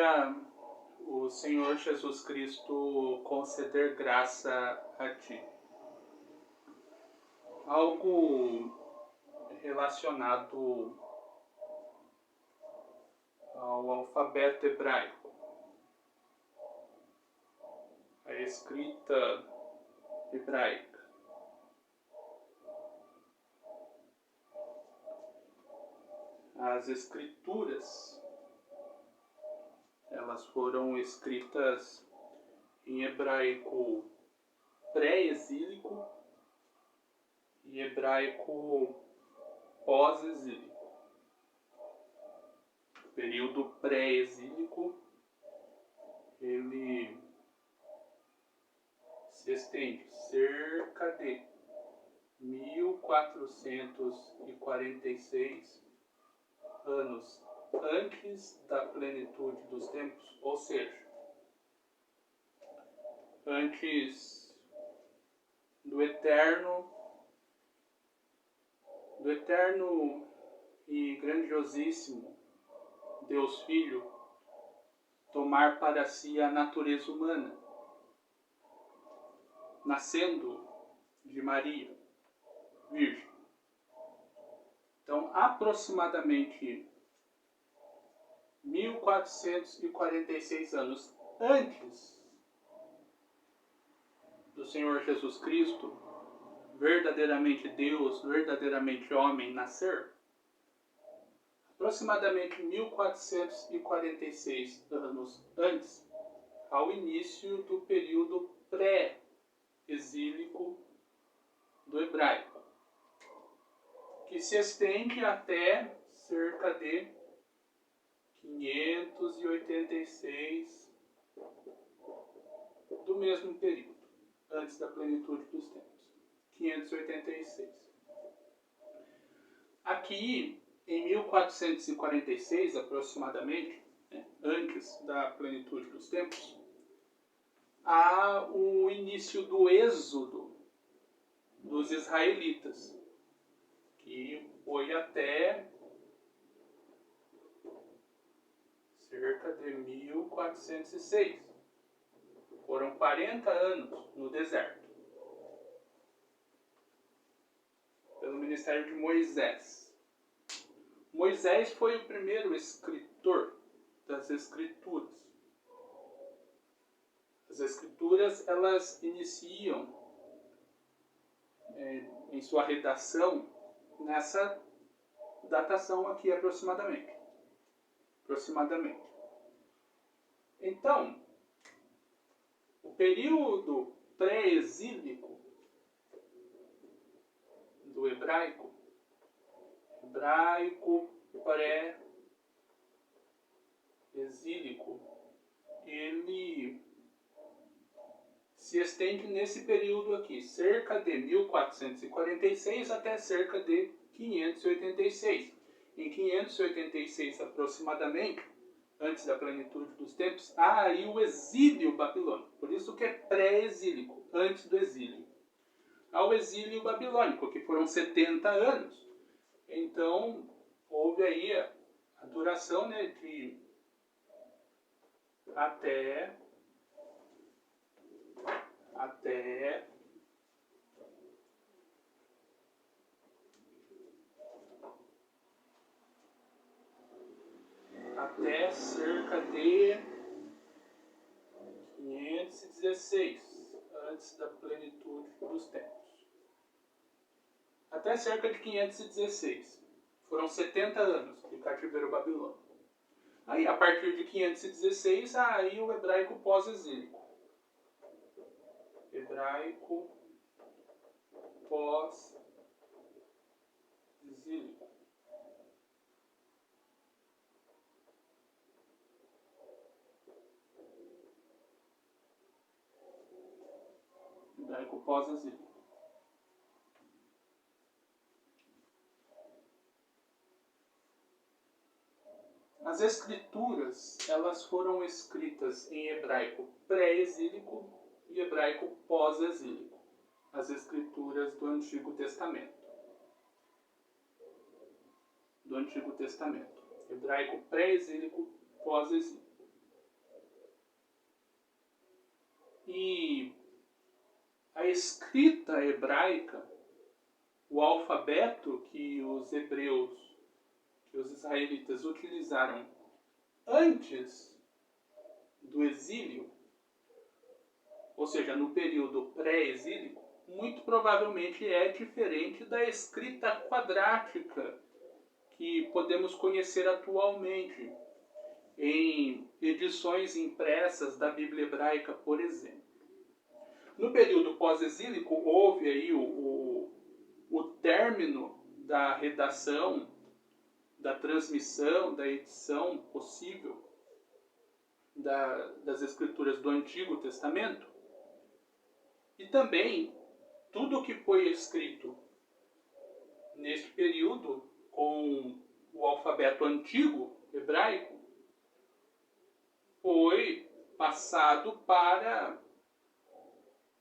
dia o Senhor Jesus Cristo conceder graça a ti. Algo relacionado ao alfabeto hebraico, a escrita hebraica. As escrituras, elas foram escritas em hebraico pré-exílico e hebraico pós-exílico. O período pré-exílico, ele se estende cerca de 1446 anos antes da plenitude dos tempos, ou seja, antes do eterno e grandiosíssimo Deus Filho tomar para si a natureza humana, nascendo de Maria, virgem. Então, aproximadamente 1446 anos antes do Senhor Jesus Cristo, verdadeiramente Deus, verdadeiramente homem, nascer, aproximadamente 1446 anos antes, ao início do período pré-exílico do hebraico, que se estende até cerca de 586 do mesmo período, antes da plenitude dos tempos. 586. Aqui, em 1446, aproximadamente, antes da plenitude dos tempos, há o início do êxodo dos israelitas, que foi até cerca de 1406. Foram 40 anos no deserto, pelo ministério de Moisés. Moisés foi o primeiro escritor das Escrituras. As Escrituras, elas iniciam em sua redação nessa datação aqui aproximadamente. Então, o período pré-exílico do hebraico pré-exílico, ele se estende nesse período aqui, cerca de 1446 até cerca de 586. Em 586 aproximadamente, antes da plenitude dos tempos, há aí o exílio babilônico. Por isso que é pré-exílico, antes do exílio. Há o exílio babilônico, que foram 70 anos. Então, houve aí a duração, de até cerca de 516, antes da plenitude dos tempos. Até cerca de 516. Foram 70 anos de cativeiro babilônico. Aí, a partir de 516, aí o hebraico pós-exílico. Hebraico pós-exílico. Hebraico pós-exílico. As escrituras, elas foram escritas em hebraico pré-exílico e hebraico pós-exílico. As escrituras do Antigo Testamento. Hebraico pré-exílico, pós-exílico. E a escrita hebraica, o alfabeto que os hebreus, que os israelitas utilizaram antes do exílio, ou seja, no período pré-exílico, muito provavelmente é diferente da escrita quadrática que podemos conhecer atualmente em edições impressas da Bíblia Hebraica, por exemplo. No período pós-exílico, houve aí o término da redação, da transmissão, da edição possível das escrituras do Antigo Testamento. E também tudo o que foi escrito neste período com o alfabeto antigo hebraico foi passado para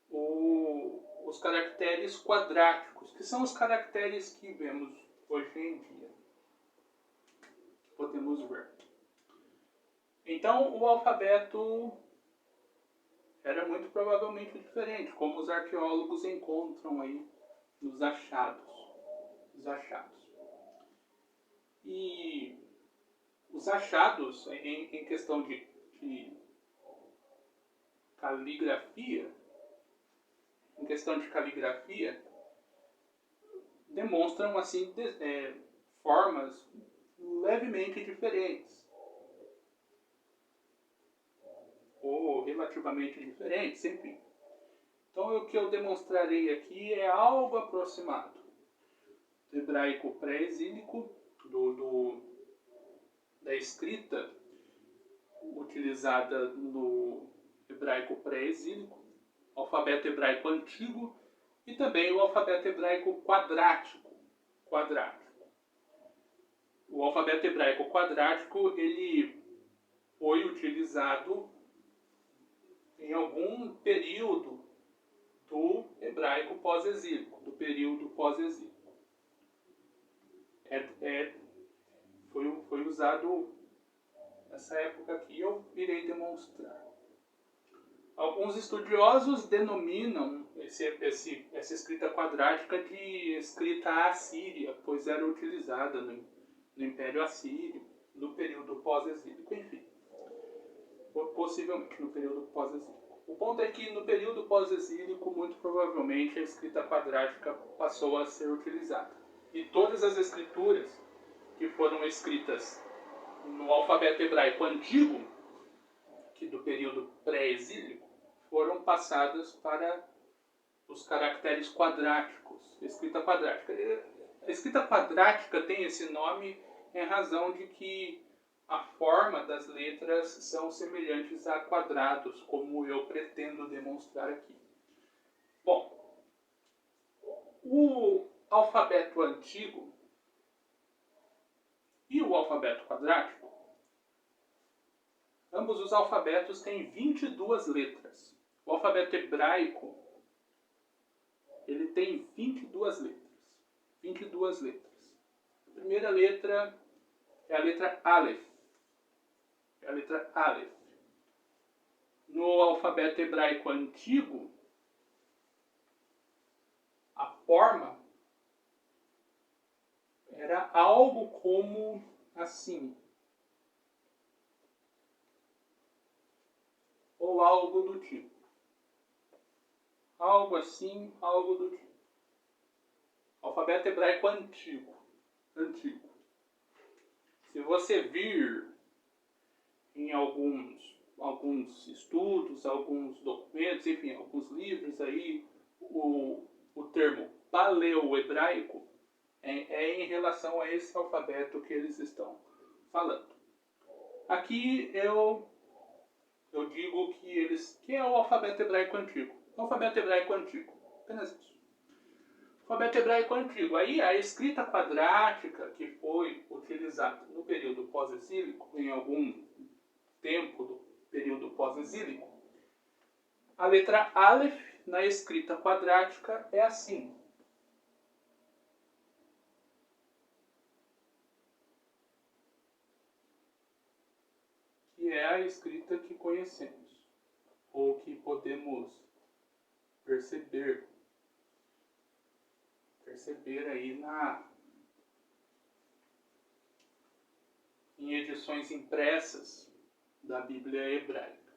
os caracteres quadráticos, que são os caracteres que vemos hoje em dia. Podemos ver. Então, o alfabeto era muito provavelmente diferente, como os arqueólogos encontram aí nos achados. E os achados, em questão de caligrafia, demonstram assim formas levemente diferentes, ou relativamente diferentes, enfim. Então o que eu demonstrarei aqui é algo aproximado do hebraico pré-exílico, da escrita utilizada no hebraico pré-exílico, alfabeto hebraico antigo e também o alfabeto hebraico quadrático. O alfabeto hebraico quadrático ele foi utilizado em algum período do hebraico pós-exílico, do período pós-exílico. Foi usado nessa época aqui, eu irei demonstrar. Alguns estudiosos denominam essa escrita quadrática de escrita assíria, pois era utilizada no Império Assírio, no período pós-exílico, enfim. Possivelmente no período pós-exílico. O ponto é que no período pós-exílico, muito provavelmente, a escrita quadrática passou a ser utilizada. E todas as escrituras que foram escritas no alfabeto hebraico antigo, que do período pré-exílico, foram passadas para os caracteres quadráticos, escrita quadrática. A escrita quadrática tem esse nome em razão de que a forma das letras são semelhantes a quadrados, como eu pretendo demonstrar aqui. Bom, o alfabeto antigo e o alfabeto quadrático, ambos os alfabetos têm 22 letras. O alfabeto hebraico ele tem 22 letras. 22 letras. A primeira letra é a letra Aleph. No alfabeto hebraico antigo, a forma era algo como assim. Ou algo do tipo. Algo assim, algo do tipo. Alfabeto hebraico antigo. Se você vir em alguns estudos, alguns documentos, enfim, alguns livros aí, o termo paleo-hebraico é em relação a esse alfabeto que eles estão falando. Aqui eu digo que é o alfabeto hebraico antigo. Alfabeto hebraico antigo, apenas isso. Alfabeto hebraico antigo. Aí a escrita quadrática que foi utilizada no período pós-exílico, em algum tempo do período pós-exílico, a letra Aleph na escrita quadrática é assim. Que é a escrita que conhecemos. ou que podemos perceber aí em edições impressas da Bíblia hebraica,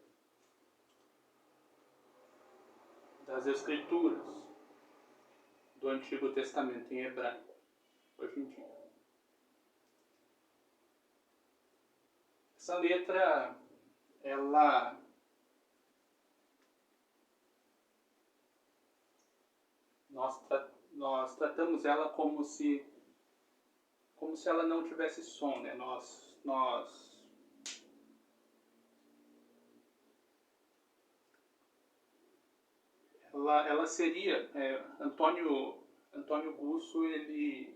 das Escrituras do Antigo Testamento em hebraico, hoje em dia. Essa letra, nós tratamos ela como se ela não tivesse som, né? Ela seria, Antônio Gusso, ele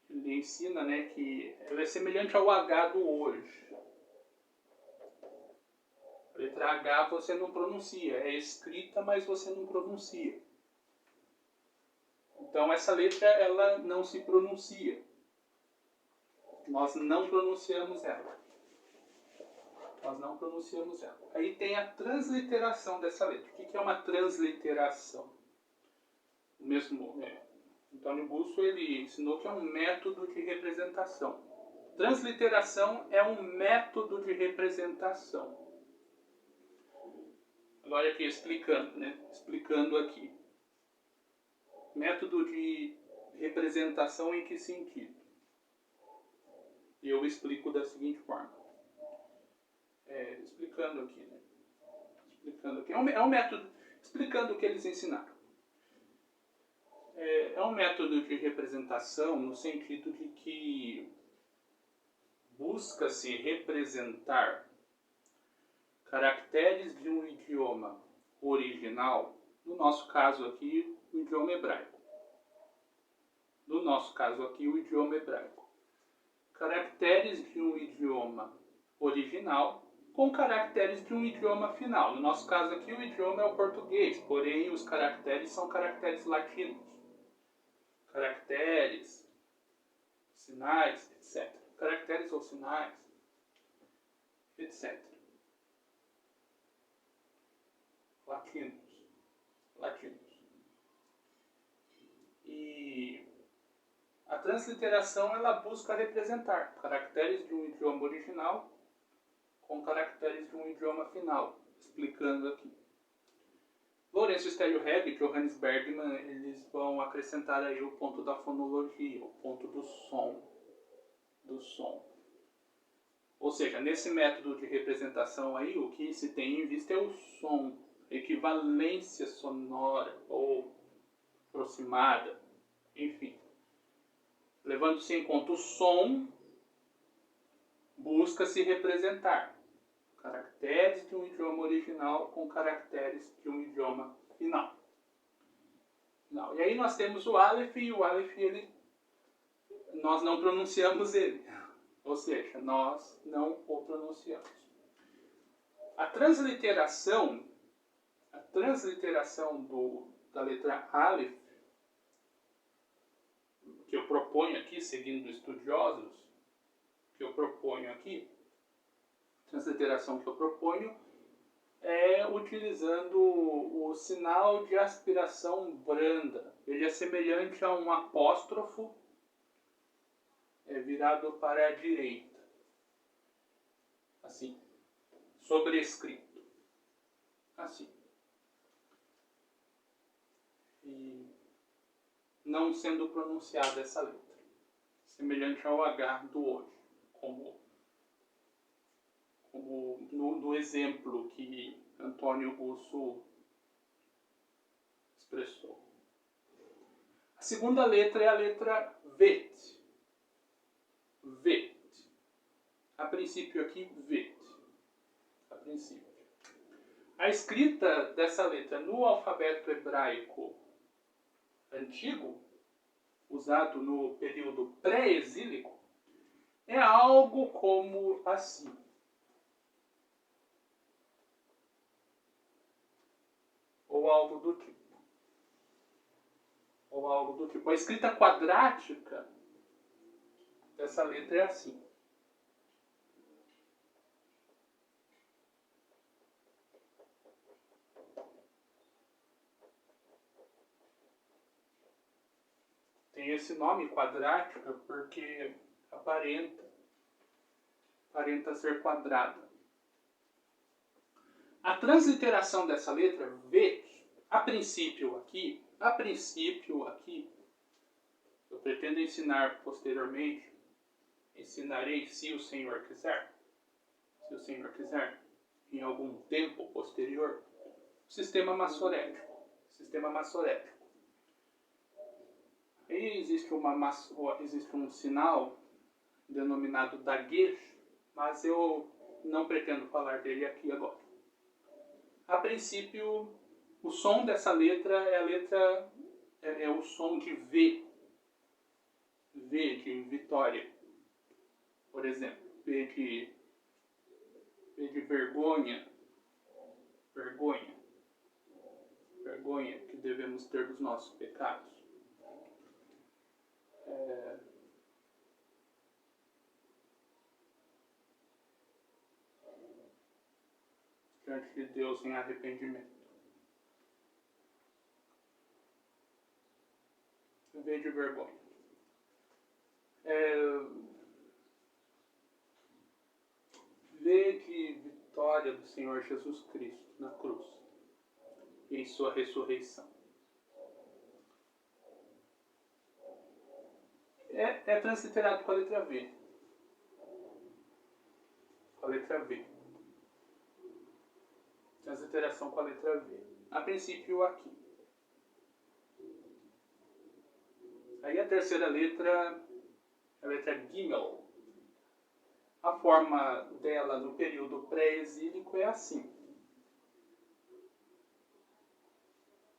ensina, né, que ela é semelhante ao H do hoje. A letra H você não pronuncia, é escrita, mas você não pronuncia. Então essa letra, ela não se pronuncia. Nós não pronunciamos ela. Aí tem a transliteração dessa letra. O que é uma transliteração? O mesmo Antônio Gusso, ele ensinou que é um método de representação. Transliteração é um método de representação. Agora aqui explicando, né? Explicando aqui. Método de representação em que sentido? E eu explico da seguinte forma. Explicando aqui, né? É um método, explicando o que eles ensinaram. É um método de representação no sentido de que busca-se representar caracteres de um idioma original, no nosso caso aqui, o idioma hebraico. Caracteres de um idioma original com caracteres de um idioma final. No nosso caso aqui, o idioma é o português, porém os caracteres são caracteres latinos. Caracteres, sinais, etc. Caracteres ou sinais, etc. Latinos. E a transliteração, ela busca representar caracteres de um idioma original com caracteres de um idioma final, explicando aqui. Lourenço Stereo-Hegg e Johannes Bergman, eles vão acrescentar aí o ponto da fonologia, o ponto do som. Ou seja, nesse método de representação aí, o que se tem em vista é o som, equivalência sonora ou aproximada, enfim. Levando-se em conta o som, busca-se representar caracteres de um idioma original com caracteres de um idioma final. E aí nós temos o Aleph, e o Aleph, nós não pronunciamos ele. Ou seja, nós não o pronunciamos. A transliteração da letra Aleph, que eu proponho aqui, seguindo estudiosos, transliteração que eu proponho é utilizando o sinal de aspiração branda. Ele é semelhante a um apóstrofo virado para a direita. Assim. Sobrescrito. Assim. E não sendo pronunciada essa letra. Semelhante ao H do hoje. Como no exemplo que Antônio Gusso expressou. A segunda letra é a letra Vet. A princípio aqui, Vet. A escrita dessa letra no alfabeto hebraico antigo, usado no período pré-exílico, é algo como assim. Ou algo do tipo. A escrita quadrática dessa letra é assim. tem esse nome, quadrática, porque aparenta ser quadrada. A transliteração dessa letra V, a princípio aqui, eu pretendo ensinar posteriormente, ensinarei se o Senhor quiser, em algum tempo posterior, sistema maçorético. Aí existe um sinal denominado Daguerre, mas eu não pretendo falar dele aqui agora. A princípio, o som dessa letra é o som de V. V de vitória, por exemplo. V de vergonha. Vergonha que devemos ter dos nossos pecados. Diante de Deus em arrependimento. V de vergonha. V de vitória do Senhor Jesus Cristo na cruz e em sua ressurreição. É transliterado com a letra V. Transliteração com a letra V. A princípio aqui. Aí a terceira letra é a letra Gimel. A forma dela no período pré-exílico é assim.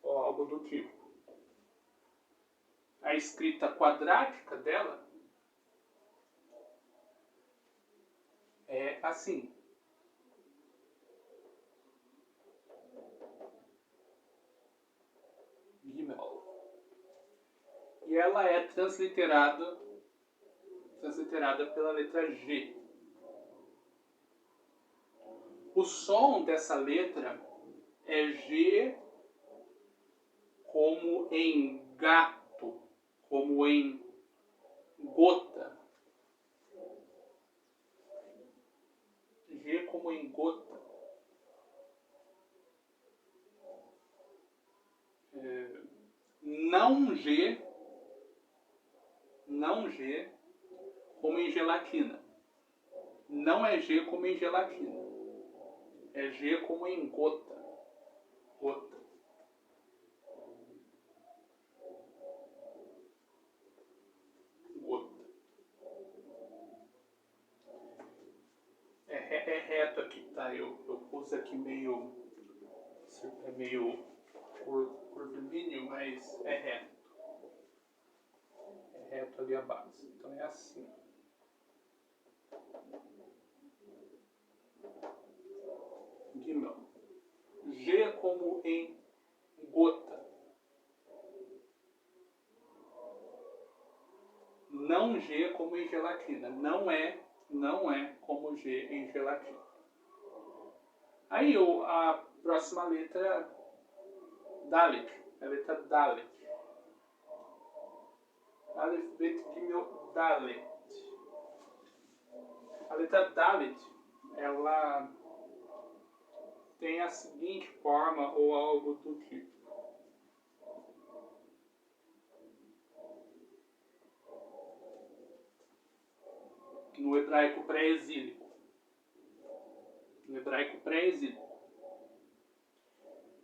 Ou algo do tipo. A escrita quadrática dela é assim. Gimel. E ela é transliterada pela letra G. O som dessa letra é G como em gato, como em gota. G como em gota. Não G como em gelatina. Não é G como em gelatina. É G como em gota. Gota. É reto aqui, tá? Eu pus aqui meio curvilíneo, mas é reto. É reto ali a base. Então é assim. Gimel. G como em gota. Não G como em gelatina. Não é como G em gelatina. Aí a próxima letra, Dalet. A letra Dalet. Aleph, Bet, Gimel, Dalet. A letra Dalet, ela tem a seguinte forma ou algo do tipo. No hebraico pré-exílico.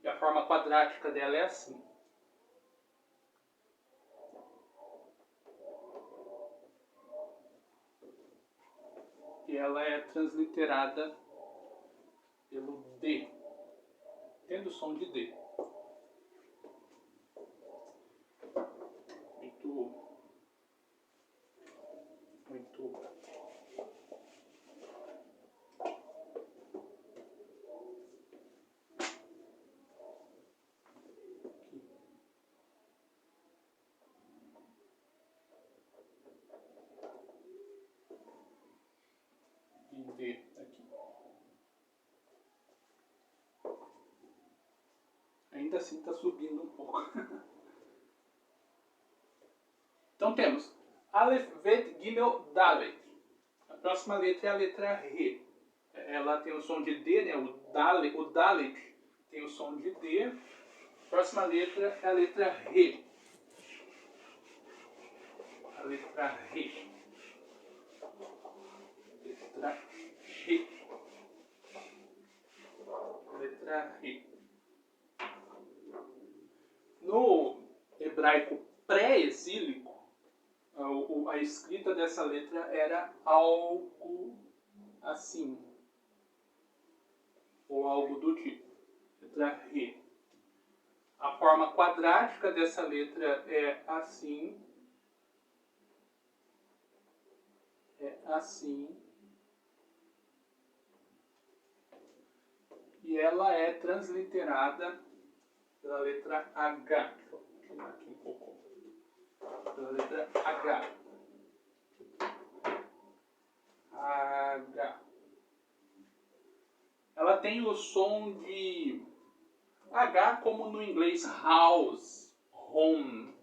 E a forma quadrática dela é assim. E ela é transliterada pelo D, tendo o som de D. Muito D aqui. Ainda assim está subindo um pouco. Então temos Aleph, Bet, Gimel, Dalet. A próxima letra é a letra Re. Ela tem o som de D, né? O Dalet tem o som de D. A próxima letra é a letra Re. A letra Re. Letra Re. Letra Re. No hebraico pré-exílico, a escrita dessa letra era algo assim, ou algo do tipo. Letra Re. A forma quadrática dessa letra é assim. É assim. E ela é transliterada pela letra H. Deixa eu tirar aqui um pouco. Pela letra H. H. Ela tem o som de H como no inglês house, home.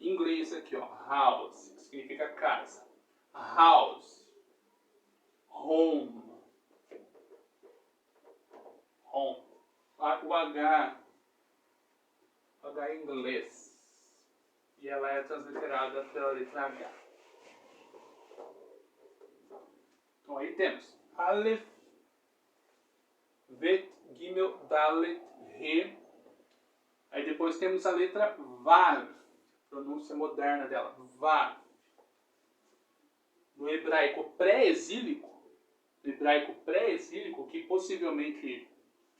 Em inglês aqui, ó, house, que significa casa. House, home, home. O H em inglês. E ela é transliterada pela letra H. Então aí temos Aleph, Bet, Gimel, Dalet, Re. Aí depois temos a letra Vav, pronúncia moderna dela, Vav. No hebraico pré-exílico, que possivelmente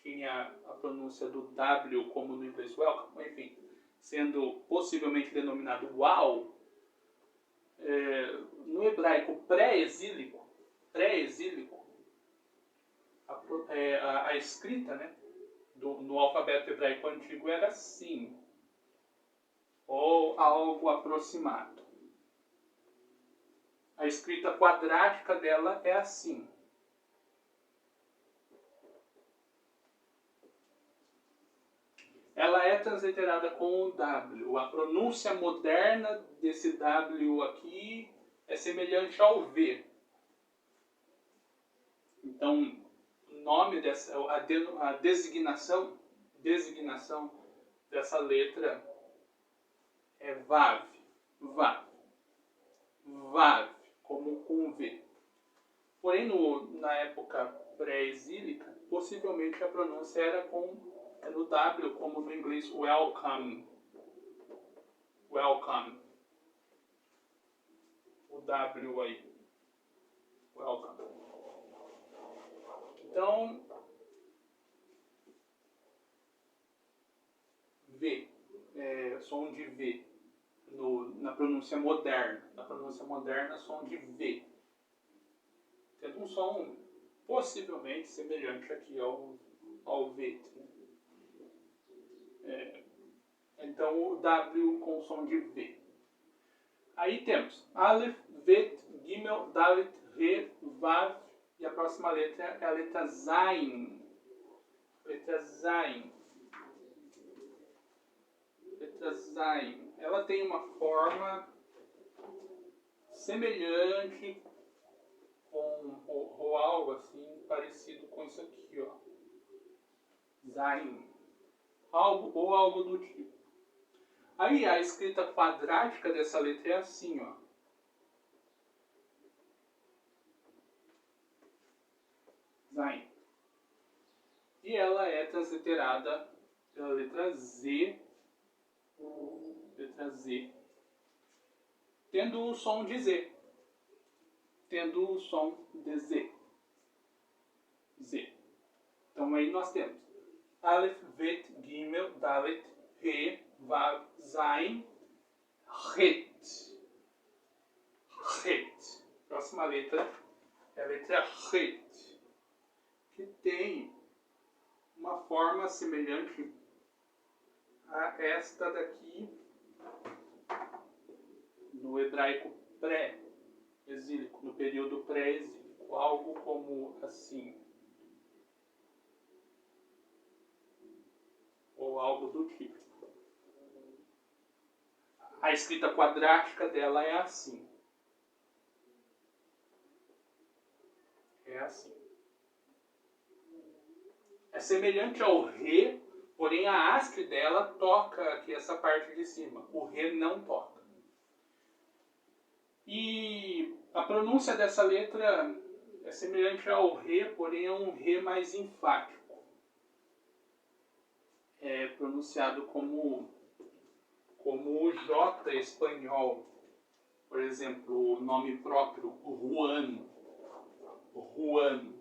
tinha a pronúncia do W como no inglês welcome, enfim, sendo possivelmente denominado wow, no hebraico pré-exílico, a escrita, né, no alfabeto hebraico antigo era assim, ou algo aproximado. A escrita quadrática dela é assim. Ela é transliterada com o W. A pronúncia moderna desse W aqui é semelhante ao V. Então, o nome dessa, a designação dessa letra é Vav. Vav. Vav, como com V. Porém, na época pré-exílica, possivelmente a pronúncia era no W, como no inglês welcome. Welcome. O W aí. Welcome. Então, V. Som de V. Na pronúncia moderna. Na pronúncia moderna, som de V. Tendo um som possivelmente semelhante aqui ao V. Né? Então, o W com som de V. Aí temos Aleph, Bet, Gimel, Dalet, Re, Vav. E a próxima letra é a letra Zain. Letra Zain. Letra Zain. Ela tem uma forma semelhante ou algo assim parecido com isso aqui, ó. Zain. Algo do tipo. Aí a escrita quadrática dessa letra é assim, ó. Zain. E ela é transliterada pela letra Z. Letra Z. Tendo o som de Z. Tendo o som de Z. Z. Então aí nós temos Aleph, Bet, Gimel, Dalet, Re, Vav, Zain, Het. Het. Próxima letra é a letra Het, que tem uma forma semelhante a esta daqui no hebraico pré-exílico, no período pré-exílico, algo como assim, ou algo do tipo. A escrita quadrática dela é assim. É assim. É semelhante ao Rê, porém a haste dela toca aqui essa parte de cima. O Rê não toca. E a pronúncia dessa letra é semelhante ao Rê, porém é um Rê mais enfático. É pronunciado como o J espanhol. Por exemplo, o nome próprio, Juan. Juan.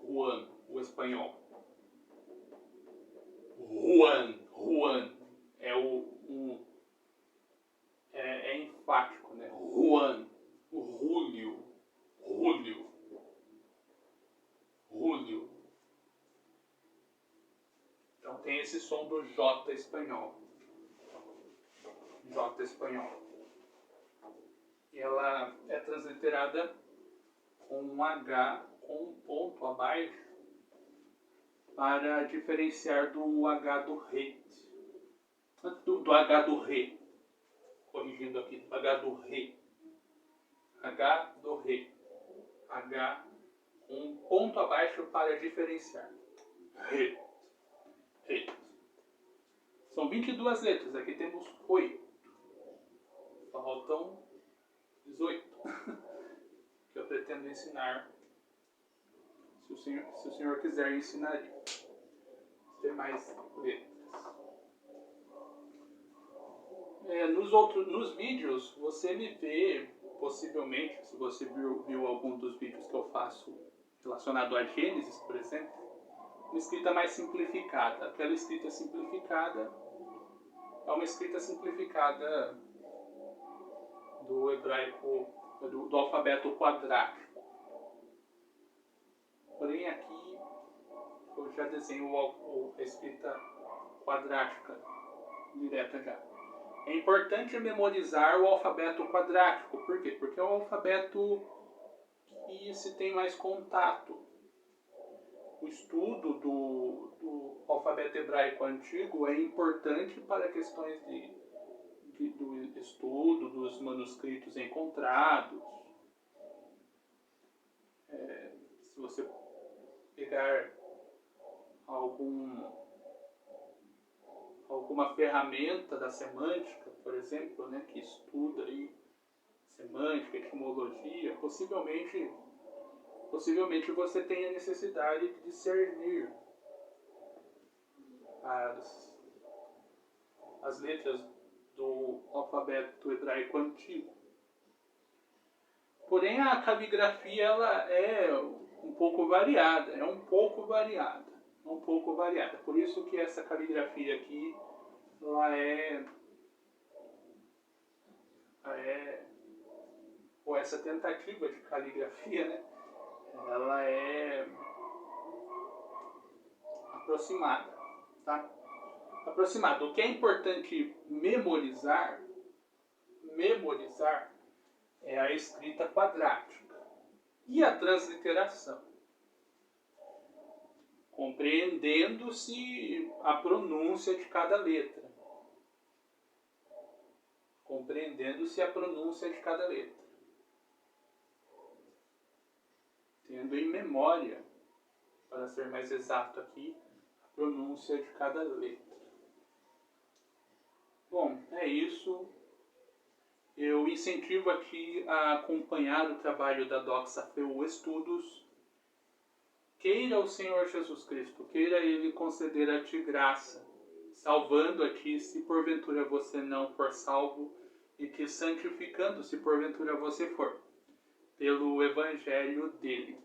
Juan, o espanhol. Juan. É enfático, né? Juan. Julio. Então tem esse som do J espanhol. J espanhol. E ela é transliterada com um H com um ponto abaixo para diferenciar do H do Rê. Do H do Rê. Corrigindo aqui, do H do Rê. H do Rê. H com um ponto abaixo para diferenciar. Rê. Rê. São 22 letras, aqui temos 8. Faltam 18. Que eu pretendo ensinar. Se o senhor quiser, ensinaria. Tem mais letras. Nos vídeos, você me vê, possivelmente, se você viu algum dos vídeos que eu faço relacionado a Gênesis, por exemplo, uma escrita mais simplificada. Aquela escrita simplificada é uma escrita simplificada do hebraico, do alfabeto quadrático. Porém, aqui eu já desenho a escrita quadrática direta já. É importante memorizar o alfabeto quadrático. Por quê? Porque é o alfabeto que se tem mais contato. O estudo do alfabeto hebraico antigo é importante para questões do estudo dos manuscritos encontrados. Se você pegar alguma ferramenta da semântica, por exemplo, né, que estuda aí semântica, etimologia, possivelmente você tenha necessidade de discernir as letras do alfabeto hebraico antigo. Porém, a caligrafia ela é um pouco variada, Por isso que essa caligrafia aqui, ou essa tentativa de caligrafia, né, ela é aproximada, tá? Aproximada. O que é importante memorizar é a escrita quadrática e a transliteração, compreendendo-se a pronúncia de cada letra. Tendo em memória, para ser mais exato aqui, a pronúncia de cada letra. Bom, é isso. Eu incentivo aqui a acompanhar o trabalho da Doxafeu Estudos. Queira o Senhor Jesus Cristo, queira Ele conceder a ti graça, salvando a ti se porventura você não for salvo, e te santificando se porventura você for, pelo Evangelho dele.